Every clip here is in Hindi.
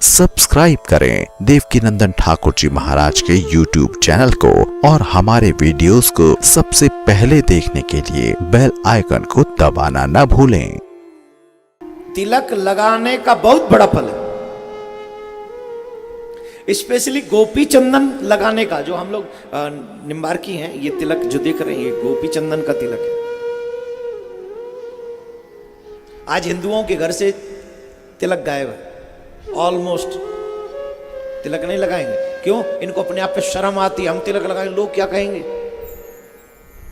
सब्सक्राइब करें देवकीनंदन ठाकुर जी महाराज के YouTube चैनल को और हमारे वीडियोस को सबसे पहले देखने के लिए बेल आइकन को दबाना न भूलें। तिलक लगाने का बहुत बड़ा फल है, स्पेशली गोपी चंदन लगाने का। जो हम लोग निम्बार्की हैं, ये तिलक जो देख रहे हैं ये गोपी चंदन का तिलक है। आज हिंदुओं के घर से तिलक गायब है, ऑलमोस्ट तिलक नहीं लगाएंगे। क्यों? इनको अपने आप पे शर्म आती है, हम तिलक लगाएंगे लोग क्या कहेंगे।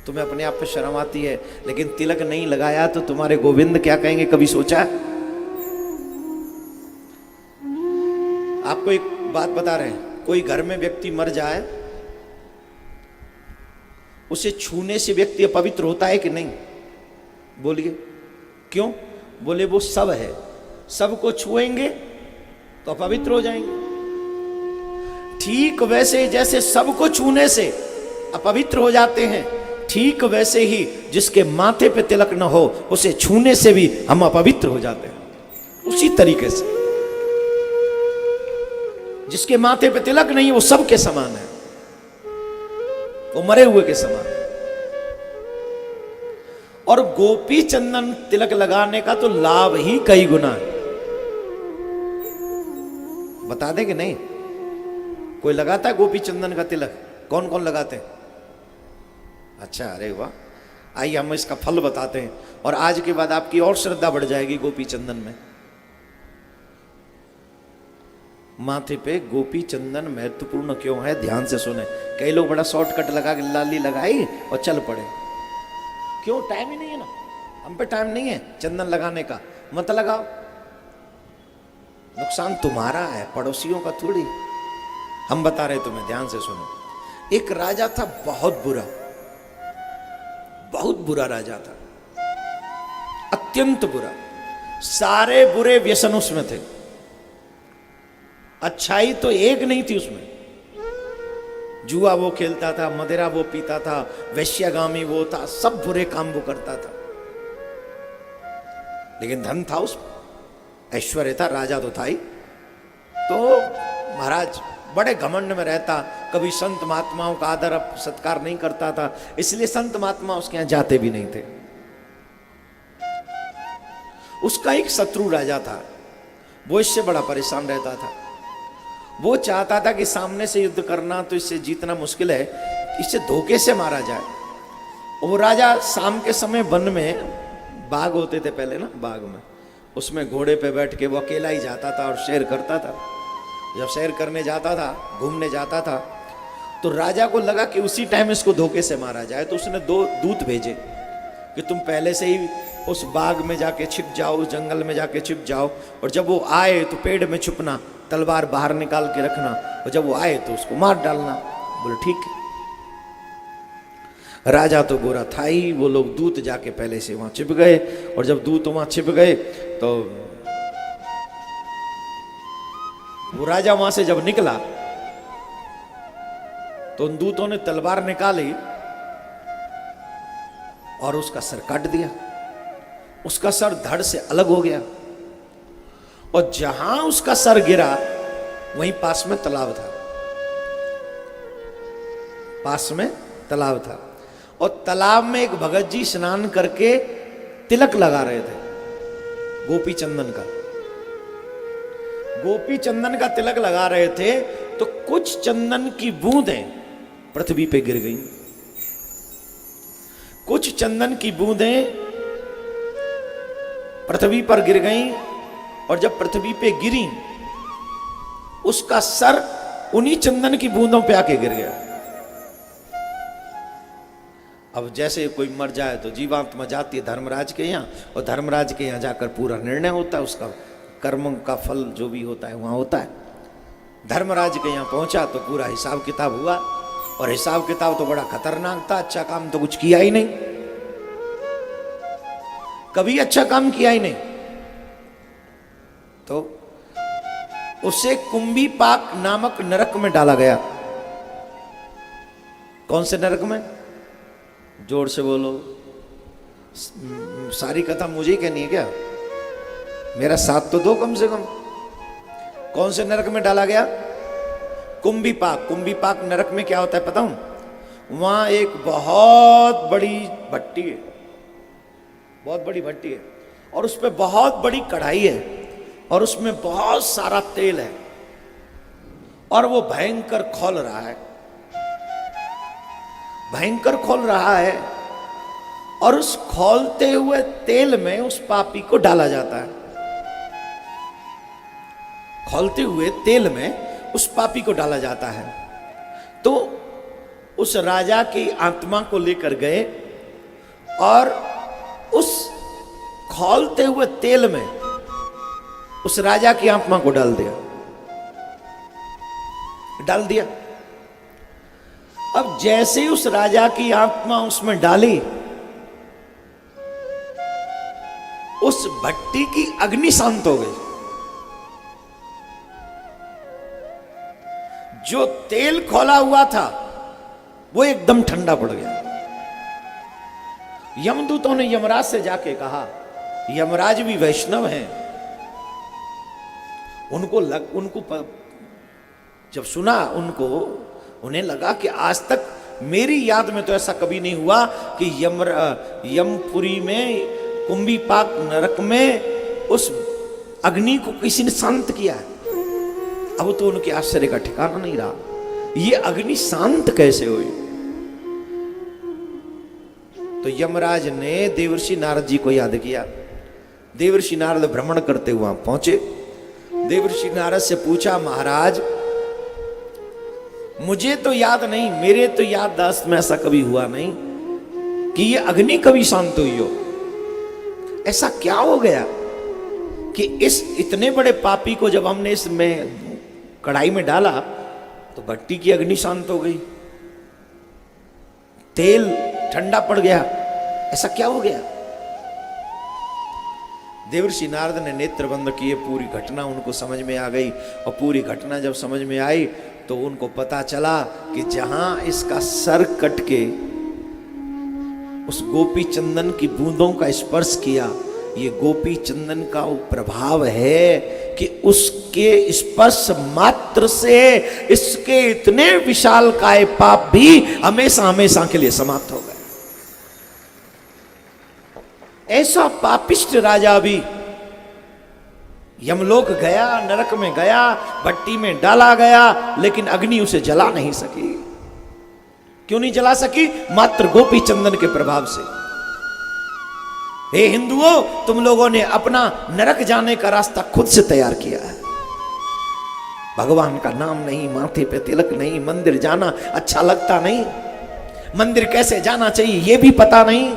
तुम्हें अपने आप पे शर्म आती है, लेकिन तिलक नहीं लगाया तो तुम्हारे गोविंद क्या कहेंगे, कभी सोचा? आपको एक बात बता रहे हैं, कोई घर में व्यक्ति मर जाए, उसे छूने से व्यक्ति अपवित्र होता है कि नहीं? बोलिए क्यों? बोले वो सब है, सबको छुएंगे तो अपवित्र हो जाएंगे। ठीक वैसे जैसे सबको छूने से अपवित्र हो जाते हैं, ठीक वैसे ही जिसके माथे पे तिलक न हो उसे छूने से भी हम अपवित्र हो जाते हैं। उसी तरीके से जिसके माथे पे तिलक नहीं वो सबके समान है, वो मरे हुए के समान है। और गोपी चंदन तिलक लगाने का तो लाभ ही कई गुना है। बता दें कि नहीं? कोई लगाता है गोपी चंदन का तिलक? कौन कौन लगाते हैं? अच्छा, अरे वाह। आइए हम इसका फल बताते हैं और आज के बाद आपकी और श्रद्धा बढ़ जाएगी गोपी चंदन में। माथे पे गोपी चंदन महत्वपूर्ण क्यों है, ध्यान से सुने। कई लोग बड़ा शॉर्टकट लगा के लाली लगाई और चल पड़े। क्यों? टाइम ही नहीं है ना, हम पे टाइम नहीं है चंदन लगाने का। मत लगाओ, नुकसान तुम्हारा है, पड़ोसियों का थोड़ी। हम बता रहे तुम्हें, ध्यान से सुनो। एक राजा था, बहुत बुरा, बहुत बुरा राजा था, अत्यंत बुरा। सारे बुरे व्यसन उसमें थे, अच्छाई तो एक नहीं थी उसमें। जुआ वो खेलता था, मदिरा वो पीता था, वैश्यगामी वो था, सब बुरे काम वो करता था। लेकिन धन था उसमें, ऐश्वर्य था, राजा तो था ही। तो महाराज बड़े घमंड में रहता, कभी संत महात्माओं का आदर सत्कार नहीं करता था, इसलिए संत महात्मा उसके यहां जाते भी नहीं थे। उसका एक शत्रु राजा था, वो इससे बड़ा परेशान रहता था। वो चाहता था कि सामने से युद्ध करना तो इससे जीतना मुश्किल है, इससे धोखे से मारा जाए। वो राजा शाम के समय वन में, बाग होते थे पहले ना, बाग में, उसमें घोड़े पे बैठ के वो अकेला ही जाता था और सैर करता था। जब सैर करने जाता था, घूमने जाता था, तो राजा को लगा कि उसी टाइम इसको धोखे से मारा जाए। तो उसने 2 दूत भेजे कि तुम पहले से ही उस बाग में जाके छिप जाओ, उस जंगल में जाके छिप जाओ, और जब वो आए तो पेड़ में छुपना, तलवार बाहर निकाल के रखना, और जब वो आए तो उसको मार डालना। बोले ठीक है। राजा तो गोरा था ही, वो लोग दूत जाके पहले से वहां छिप गए, और जब दूत वहां छिप गए तो वो राजा वहां से जब निकला तो उन दूतों ने तलवार निकाली और उसका सर काट दिया। उसका सर धड़ से अलग हो गया, और जहां उसका सर गिरा वहीं पास में तालाब था, पास में तालाब था। और तालाब में एक भगत जी स्नान करके तिलक लगा रहे थे गोपी चंदन का। गोपी चंदन का तिलक लगा रहे थे तो कुछ चंदन की बूंदें पृथ्वी पे गिर गई। कुछ चंदन की बूंदें पृथ्वी पर गिर गई, और जब पृथ्वी पे गिरी उसका सर उन्हीं चंदन की बूंदों पे आके गिर गया। अब जैसे कोई मर जाए तो जीवात्मा जाती है धर्मराज के यहाँ, और धर्मराज के यहाँ जाकर पूरा निर्णय होता है, उसका कर्म का फल जो भी होता है वहां होता है। धर्मराज के यहाँ पहुंचा तो पूरा हिसाब किताब हुआ, और हिसाब किताब तो बड़ा खतरनाक था। अच्छा काम तो कुछ किया ही नहीं, कभी अच्छा काम किया ही नहीं। तो उसे कुंभी पाक नामक नरक में डाला गया। कौन से नरक में? जोर से बोलो, सारी कथा मुझे ही कहनी है क्या? मेरा साथ तो दो कम से कम। कौन से नरक में डाला गया? कुंभीपाक। कुंभीपाक नरक में क्या होता है पता हूं? वहां एक बहुत बड़ी भट्टी है, बहुत बड़ी भट्टी है, और उस पर बहुत बड़ी कढ़ाई है, और उसमें बहुत सारा तेल है, और वो भयंकर खौल रहा है, भयंकर खौल रहा है, और उस खौलते हुए तेल में उस पापी को डाला जाता है। खौलते हुए तेल में उस पापी को डाला जाता है। तो उस राजा की आत्मा को लेकर गए और उस खौलते हुए तेल में उस राजा की आत्मा को डाल दिया। अब जैसे ही उस राजा की आत्मा उसमें डाली, उस भट्टी की अग्नि शांत हो गई। जो तेल खोला हुआ था वो एकदम ठंडा पड़ गया। यमदूतों ने यमराज से जाके कहा, यमराज भी वैष्णव हैं, उनको जब सुना उन्हें लगा कि आज तक मेरी याद में तो ऐसा कभी नहीं हुआ कि यमपुरी में, कुंभीपाक नरक में उस अग्नि को किसी ने शांत किया है। अब तो उनके आश्चर्य का ठिकाना नहीं रहा, ये अग्नि शांत कैसे हुई? तो यमराज ने देवर्षि नारद जी को याद किया। देवर्षि नारद भ्रमण करते हुए वहां पहुंचे। देवर्षि नारद से पूछा, महाराज मुझे तो याद नहीं, मेरे तो याददाश्त में ऐसा कभी हुआ नहीं कि ये अग्नि कभी शांत हुई हो। ऐसा क्या हो गया कि इस इतने बड़े पापी को जब हमने इसमें कढ़ाई में डाला तो भट्टी की अग्नि शांत हो गई, तेल ठंडा पड़ गया, ऐसा क्या हो गया? देवर्षि नारद ने नेत्र बंद किए, पूरी घटना उनको समझ में आ गई। और पूरी घटना जब समझ में आई तो उनको पता चला कि जहां इसका सर कट के उस गोपी चंदन की बूंदों का स्पर्श किया, ये गोपी चंदन का वो प्रभाव है कि उसके स्पर्श मात्र से इसके इतने विशाल काय पाप भी हमेशा हमेशा के लिए समाप्त हो गए। ऐसा पापिष्ट राजा भी यमलोक गया, नरक में गया, भट्टी में डाला गया, लेकिन अग्नि उसे जला नहीं सकी। क्यों नहीं जला सकी? मात्र गोपी चंदन के प्रभाव से। हे हिंदुओं, तुम लोगों ने अपना नरक जाने का रास्ता खुद से तैयार किया है। भगवान का नाम नहीं, माथे पे तिलक नहीं, मंदिर जाना अच्छा लगता नहीं, मंदिर कैसे जाना चाहिए यह भी पता नहीं,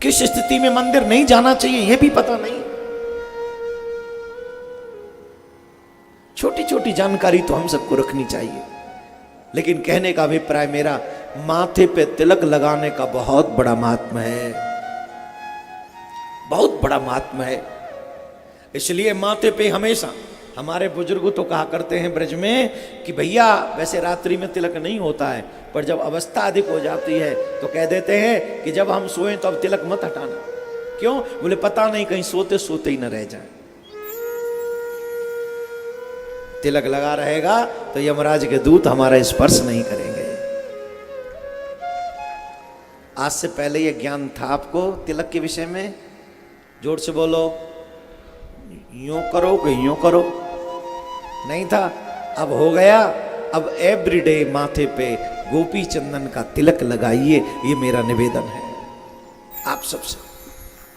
किस स्थिति में मंदिर नहीं जाना चाहिए यह भी पता नहीं। छोटी छोटी जानकारी तो हम सबको रखनी चाहिए, लेकिन कहने का अभिप्राय मेरा, माथे पे तिलक लगाने का बहुत बड़ा महात्मा है, बहुत बड़ा महात्मा है। इसलिए माथे पे हमेशा, हमारे बुजुर्ग तो कहा करते हैं ब्रज में कि भैया वैसे रात्रि में तिलक नहीं होता है, पर जब अवस्था अधिक हो जाती है तो कह देते हैं कि जब हम सोएं तो अब तिलक मत हटाना। क्यों? बोले पता नहीं कहीं सोते सोते ही न रह जाए। तिलक लगा रहेगा तो यमराज के दूत हमारा स्पर्श नहीं करेंगे। आज से पहले ये ज्ञान था आपको तिलक के विषय में? जोर से बोलो। यूं करो कि यूं करो? नहीं था, अब हो गया। अब एवरीडे माथे पे गोपी चंदन का तिलक लगाइए, ये मेरा निवेदन है आप सबसे।